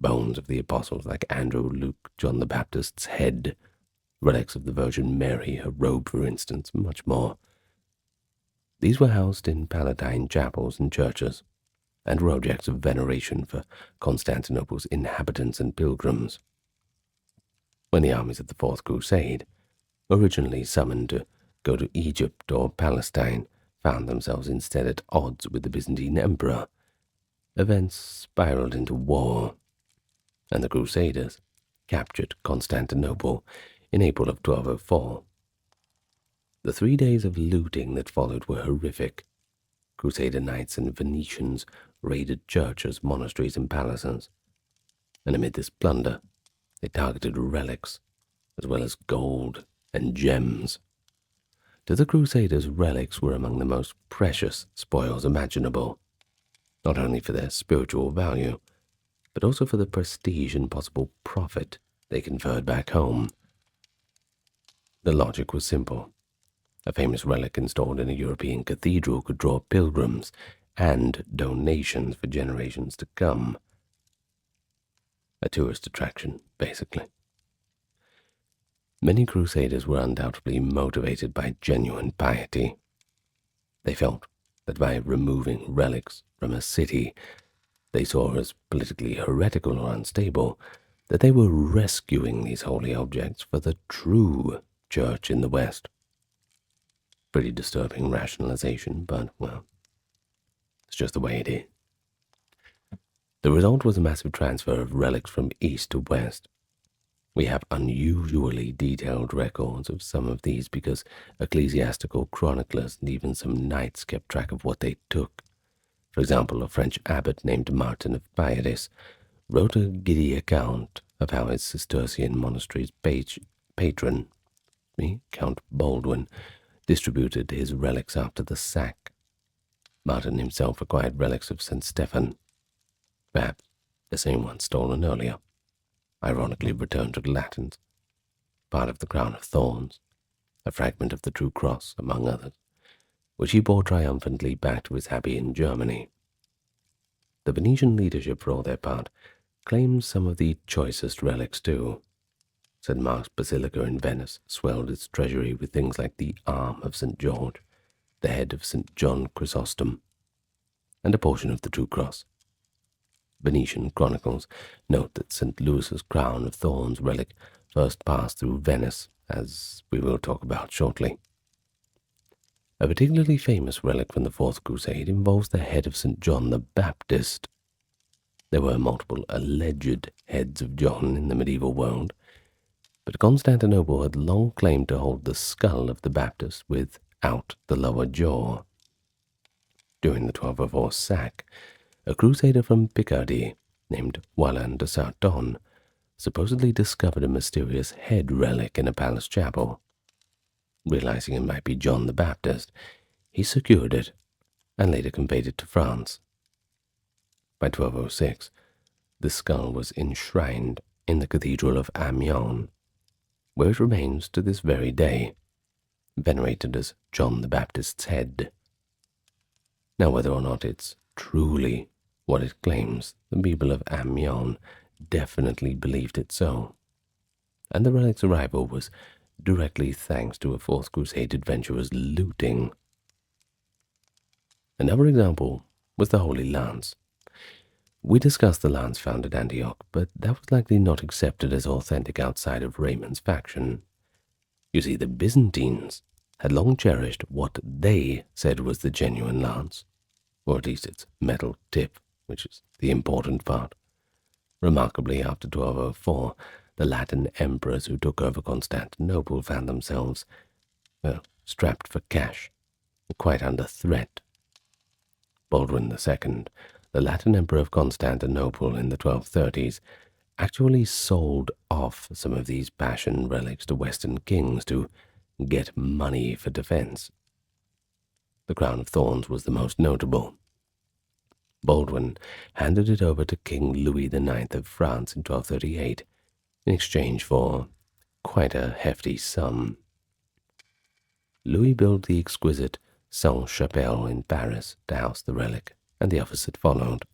Bones of the apostles like Andrew, Luke, John the Baptist's head, relics of the Virgin Mary, her robe, for instance, much more. These were housed in Palatine chapels and churches, and were objects of veneration for Constantinople's inhabitants and pilgrims. When the armies of the Fourth Crusade, originally summoned to go to Egypt or Palestine, found themselves instead at odds with the Byzantine emperor, events spiraled into war, and the Crusaders captured Constantinople in April of 1204. The 3 days of looting that followed were horrific. Crusader knights and Venetians raided churches, monasteries, and palaces, and amid this plunder, they targeted relics, as well as gold and gems. To the Crusaders, relics were among the most precious spoils imaginable, not only for their spiritual value, but also for the prestige and possible profit they conferred back home. The logic was simple. A famous relic installed in a European cathedral could draw pilgrims and donations for generations to come. A tourist attraction, basically. Many crusaders were undoubtedly motivated by genuine piety. They felt that by removing relics from a city they saw as politically heretical or unstable, that they were rescuing these holy objects for the true church in the West. Pretty disturbing rationalization, but, well, it's just the way it is. The result was a massive transfer of relics from east to west. We have unusually detailed records of some of these because ecclesiastical chroniclers and even some knights kept track of what they took. For example, a French abbot named Martin of Tyre wrote a giddy account of how his Cistercian monastery's patron, Count Baldwin, distributed his relics after the sack. Martin himself acquired relics of St. Stephen, perhaps the same one stolen earlier, ironically returned to the Latins, part of the crown of thorns, a fragment of the true cross, among others, which he bore triumphantly back to his abbey in Germany. The Venetian leadership, for all their part, claims some of the choicest relics too. St. Mark's Basilica in Venice swelled its treasury with things like the arm of St. George, the head of St. John Chrysostom, and a portion of the true cross. Venetian chronicles note that St. Louis's crown of thorns relic first passed through Venice, as we will talk about shortly. A particularly famous relic from the Fourth Crusade involves the head of St. John the Baptist. There were multiple alleged heads of John in the medieval world, but Constantinople had long claimed to hold the skull of the Baptist without the lower jaw. During the 1204 sack, a crusader from Picardy named Walin de Sarton supposedly discovered a mysterious head relic in a palace chapel. Realizing it might be John the Baptist, he secured it and later conveyed it to France. By 1206, the skull was enshrined in the Cathedral of Amiens, where it remains to this very day, venerated as John the Baptist's head. Now, whether or not it's truly what it claims, the people of Amiens definitely believed it so, and the relic's arrival was directly thanks to a Fourth Crusade adventurer's looting. Another example was the Holy Lance. We discussed the lance found at Antioch, but that was likely not accepted as authentic outside of Raymond's faction. You see, the Byzantines had long cherished what they said was the genuine lance, or at least its metal tip, which is the important part. Remarkably, after 1204, the Latin emperors who took over Constantinople found themselves, strapped for cash, quite under threat. Baldwin II, the Latin emperor of Constantinople in the 1230s, actually sold off some of these passion relics to Western kings to get money for defense. The crown of thorns was the most notable. Baldwin handed it over to King Louis IX of France in 1238 in exchange for quite a hefty sum. Louis built the exquisite Sainte-Chapelle in Paris to house the relic, and the others that followed.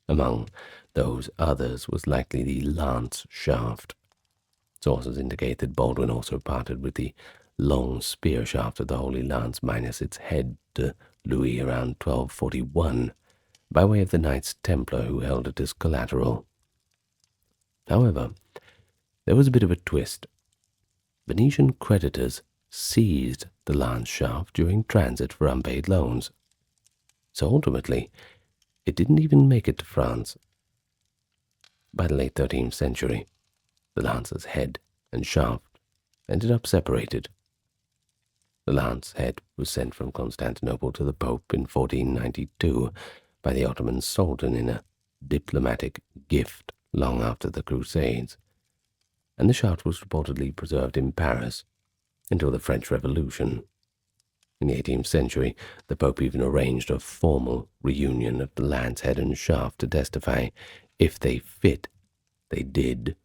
Among those others was likely the lance shaft. Sources indicate that Baldwin also parted with the long spear shaft of the Holy Lance minus its head to Louis around 1241, by way of the Knights Templar who held it as collateral. However, there was a bit of a twist. Venetian creditors seized the lance shaft during transit for unpaid loans, so ultimately it didn't even make it to France. By the late 13th century, the lance's head and shaft ended up separated. The lance head was sent from Constantinople to the Pope in 1492 by the Ottoman Sultan in a diplomatic gift long after the Crusades, and the shaft was reportedly preserved in Paris until the French Revolution. In the 18th century, the Pope even arranged a formal reunion of the lance head and shaft to testify if they fit, they did,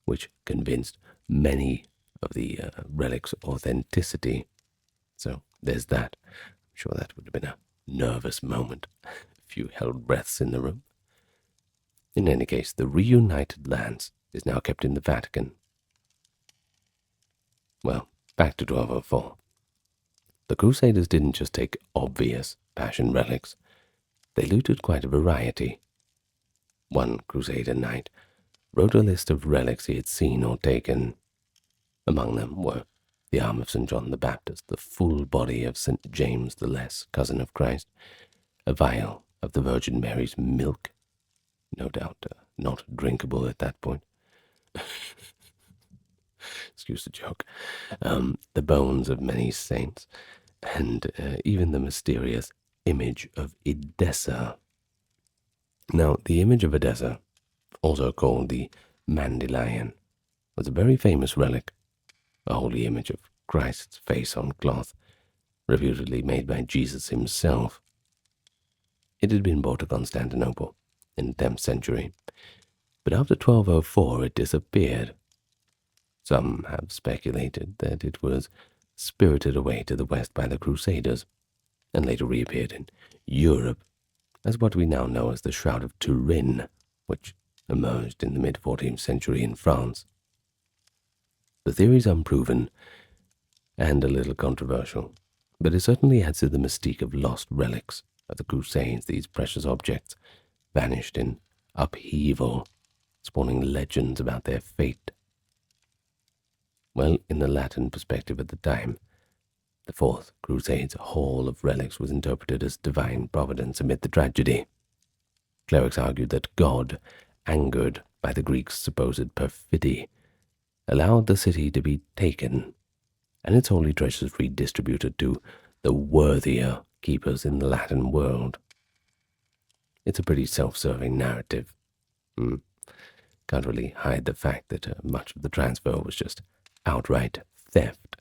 which convinced many of the relic's authenticity. So there's that. I'm sure that would have been a nervous moment. A few held breaths in the room. In any case, the reunited lance is now kept in the Vatican. Well, back to 1204. The Crusaders didn't just take obvious passion relics. They looted quite a variety. One Crusader knight wrote a list of relics he had seen or taken. Among them were the arm of St. John the Baptist, the full body of St. James the Less, cousin of Christ, a vial of the Virgin Mary's milk, no doubt not drinkable at that point. Excuse the joke. The bones of many saints, and even the mysterious image of Edessa. Now, the image of Edessa, also called the Mandelion, was a very famous relic, a holy image of Christ's face on cloth, reputedly made by Jesus himself. It had been brought to Constantinople in the 10th century, but after 1204 it disappeared. Some have speculated that it was spirited away to the west by the Crusaders, and later reappeared in Europe as what we now know as the Shroud of Turin, which emerged in the mid-14th century in France. The theory is unproven and a little controversial, but it certainly adds to the mystique of lost relics of the Crusades. These precious objects vanished in upheaval, spawning legends about their fate. Well, in the Latin perspective at the time, the Fourth Crusade's haul of relics was interpreted as divine providence amid the tragedy. Clerics argued that God, angered by the Greeks' supposed perfidy, allowed the city to be taken and its holy treasures redistributed to the worthier keepers in the Latin world. It's a pretty self-serving narrative. Can't really hide the fact that much of the transfer was just outright theft.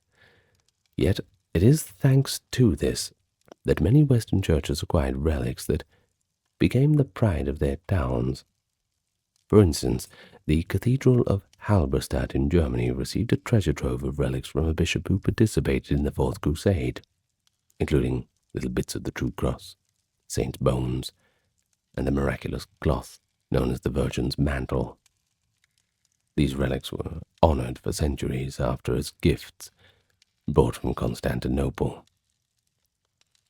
Yet it is thanks to this that many Western churches acquired relics that became the pride of their towns. For instance, the Cathedral of Halberstadt in Germany received a treasure trove of relics from a bishop who participated in the Fourth Crusade, including little bits of the True Cross, saints' bones, and the miraculous cloth known as the Virgin's Mantle. These relics were honored for centuries after as gifts brought from Constantinople.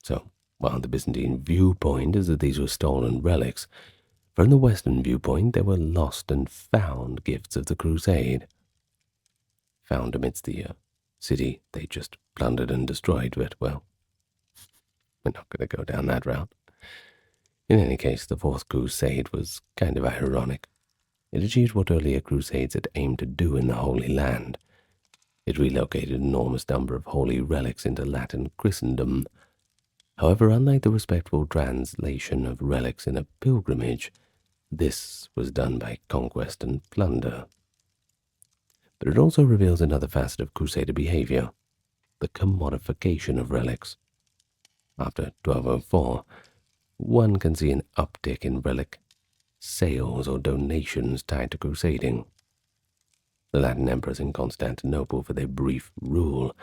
So, while the Byzantine viewpoint is that these were stolen relics, from the Western viewpoint they were lost and found gifts of the Crusade, found amidst the city they just plundered and destroyed, but, well, we're not going to go down that route. In any case, the Fourth Crusade was kind of ironic. It achieved what earlier crusades had aimed to do in the Holy Land. It relocated an enormous number of holy relics into Latin Christendom. However, unlike the respectful translation of relics in a pilgrimage, this was done by conquest and plunder. But it also reveals another facet of Crusader behavior, the commodification of relics. After 1204, one can see an uptick in relic sales or donations tied to crusading. The Latin emperors in Constantinople, for their brief rule,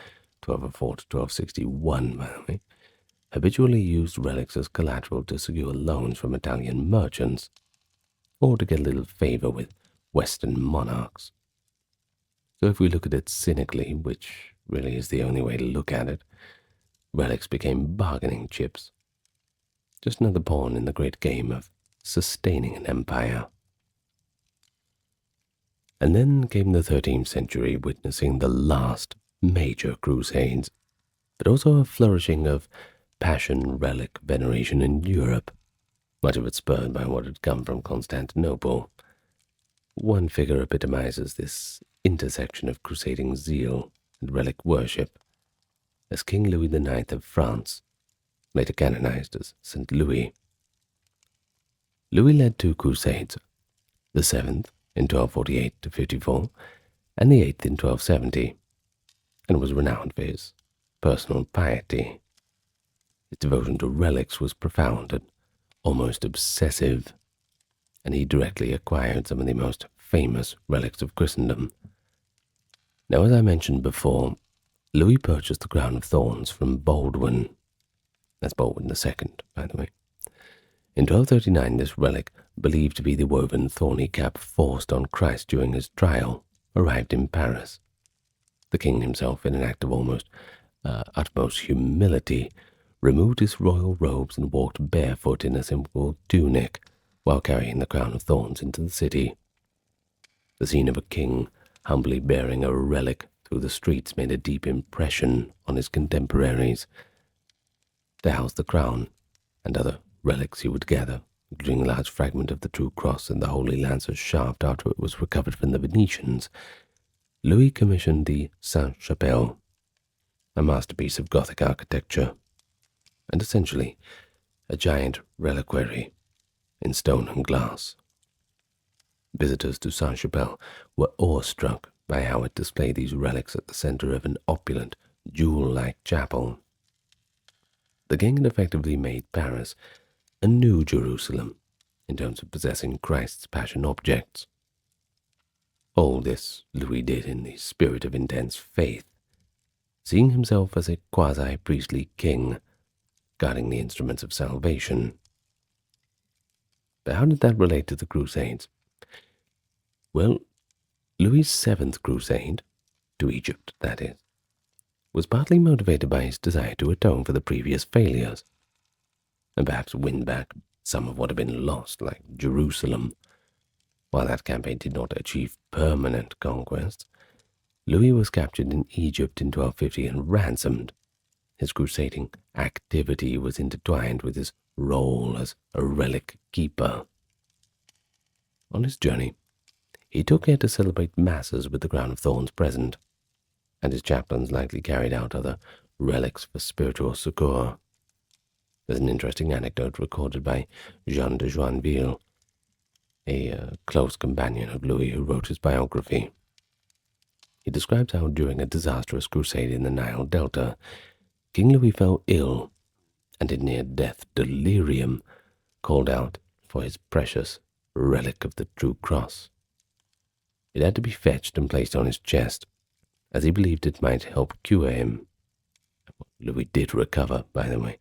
1204 to 1261, by the way, habitually used relics as collateral to secure loans from Italian merchants, or to get a little favor with Western monarchs. So if we look at it cynically, which really is the only way to look at it, relics became bargaining chips. Just another pawn in the great game of sustaining an empire. And then came the 13th century, witnessing the last major crusades, but also a flourishing of passion relic veneration in Europe, much of it spurred by what had come from Constantinople. One figure epitomizes this intersection of crusading zeal and relic worship as King Louis IX of France, later canonized as St. Louis. Louis led 2 crusades, the 7th in 1248 to 54, and the 8th in 1270, and was renowned for his personal piety. His devotion to relics was profound and almost obsessive, and he directly acquired some of the most famous relics of Christendom. Now, as I mentioned before, Louis purchased the crown of thorns from Baldwin. That's Baldwin II, by the way. In 1239, this relic, believed to be the woven thorny cap forced on Christ during his trial, arrived in Paris. The king himself, in an act of almost utmost humility, removed his royal robes and walked barefoot in a simple tunic while carrying the crown of thorns into the city. The scene of a king humbly bearing a relic through the streets made a deep impression on his contemporaries. To house the crown and other relics he would gather, including a large fragment of the True Cross and the Holy Lancer's shaft after it was recovered from the Venetians, Louis commissioned the Sainte-Chapelle, a masterpiece of Gothic architecture, and essentially a giant reliquary in stone and glass. Visitors to Sainte-Chapelle were awestruck by how it displayed these relics at the center of an opulent, jewel-like chapel. The king had effectively made Paris a new Jerusalem in terms of possessing Christ's passion objects. All this Louis did in the spirit of intense faith, seeing himself as a quasi-priestly king, guarding the instruments of salvation. But how did that relate to the Crusades? Well, Louis's seventh crusade, to Egypt that is, was partly motivated by his desire to atone for the previous failures, and perhaps win back some of what had been lost, like Jerusalem. While that campaign did not achieve permanent conquest, Louis was captured in Egypt in 1250 and ransomed. His crusading activity was intertwined with his role as a relic keeper. On his journey, he took care to celebrate masses with the crown of thorns present, and his chaplains likely carried out other relics for spiritual succor. There's an interesting anecdote recorded by Jean de Joinville, a close companion of Louis who wrote his biography. He describes how during a disastrous crusade in the Nile Delta, King Louis fell ill and in near-death delirium called out for his precious relic of the true cross. It had to be fetched and placed on his chest, as he believed it might help cure him. Louis did recover, by the way.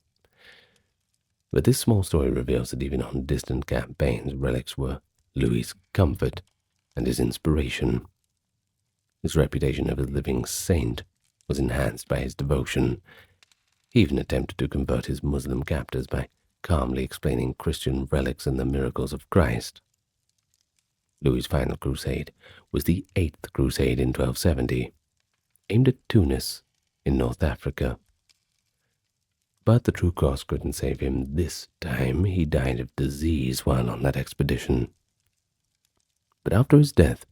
But this small story reveals that even on distant campaigns, relics were Louis's comfort and his inspiration. His reputation of a living saint was enhanced by his devotion. He even attempted to convert his Muslim captors by calmly explaining Christian relics and the miracles of Christ. Louis's final crusade was the 8th Crusade in 1270, aimed at Tunis in North Africa. But the true cross couldn't save him this time. He died of disease while on that expedition. But after his death,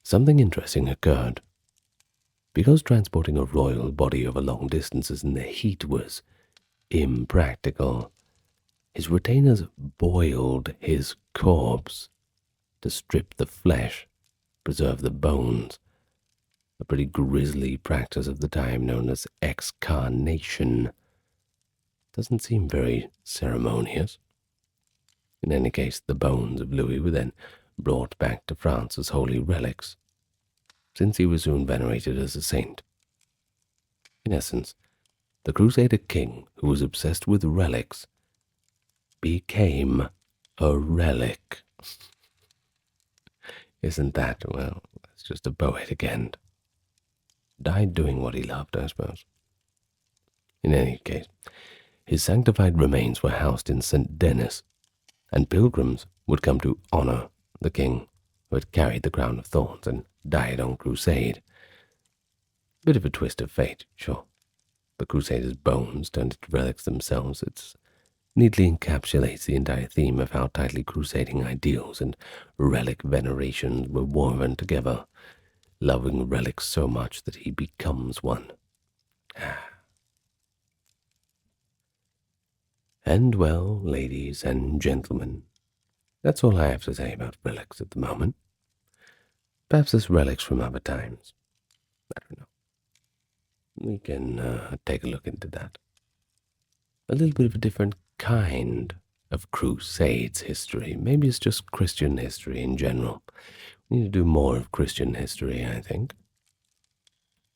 something interesting occurred. Because transporting a royal body over long distances in the heat was impractical, his retainers boiled his corpse to strip the flesh, preserve the bones, a pretty grisly practice of the time known as excarnation. Doesn't seem very ceremonious. In any case, the bones of Louis were then brought back to France as holy relics, since he was soon venerated as a saint. In essence, the Crusader king, who was obsessed with relics, became a relic. Isn't that, well, that's just a poetic end. Died doing what he loved, I suppose. In any case, his sanctified remains were housed in St. Denis, and pilgrims would come to honor the king who had carried the crown of thorns and died on crusade. Bit of a twist of fate, sure. The crusaders' bones turned into relics themselves. It neatly encapsulates the entire theme of how tightly crusading ideals and relic veneration were woven together, loving relics so much that he becomes one. And well, ladies and gentlemen, that's all I have to say about relics at the moment. Perhaps there's relics from other times. I don't know. We can take a look into that. A little bit of a different kind of Crusades history. Maybe it's just Christian history in general. We need to do more of Christian history, I think.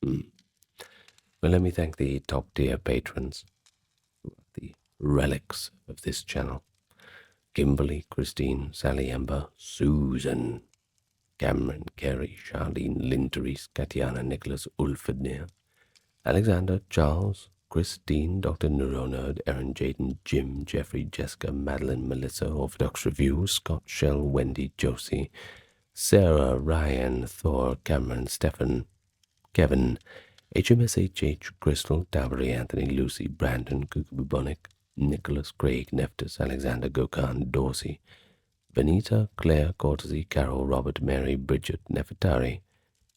Well, let me thank the top-tier patrons, the relics of this channel. Kimberly, Christine, Sally Ember, Susan, Cameron, Kerry, Charlene, Lynn, Therese, Katiana, Nicholas, Ulfednir, Alexander, Charles, Christine, Dr. Neuronerd, Erin, Jaden, Jim, Geoffrey, Jessica, Madeline, Melissa, Orthodox Review, Scott, Shell, Wendy, Josie, Sarah, Ryan, Thor, Cameron, Stefan, Kevin, HMSHH, Crystal, Dalbury, Anthony, Lucy, Brandon, Kukububonic, Nicholas, Craig, Neftis, Alexander, Gokhan, Dorsey, Benita, Claire, Courtesy, Carol, Robert, Mary, Bridget, Nefertari,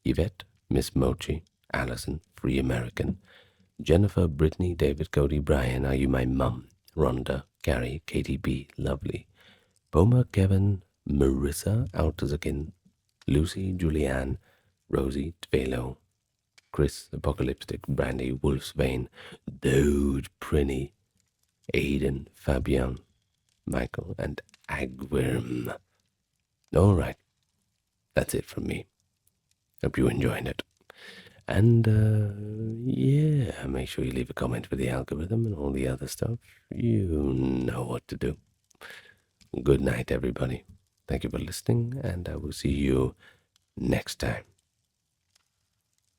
Yvette, Miss Mochi, Allison, Free American, Jennifer, Brittany, David, Cody, Brian, Are You My Mum, Rhonda, Gary, Katie B, Lovely, Boma, Kevin, Marissa, Altazakin, Lucy, Julianne, Rosie, Tvelo, Chris, Apocalyptic, Brandy, Wolfsbane, Dude, Prinny, Aiden, Fabian, Michael, and Agwirm. Alright, that's it from me. Hope you enjoyed it. And, yeah, make sure you leave a comment for the algorithm and all the other stuff. You know what to do. Good night, everybody. Thank you for listening, and I will see you next time.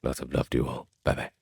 Lots of love to you all. Bye-bye.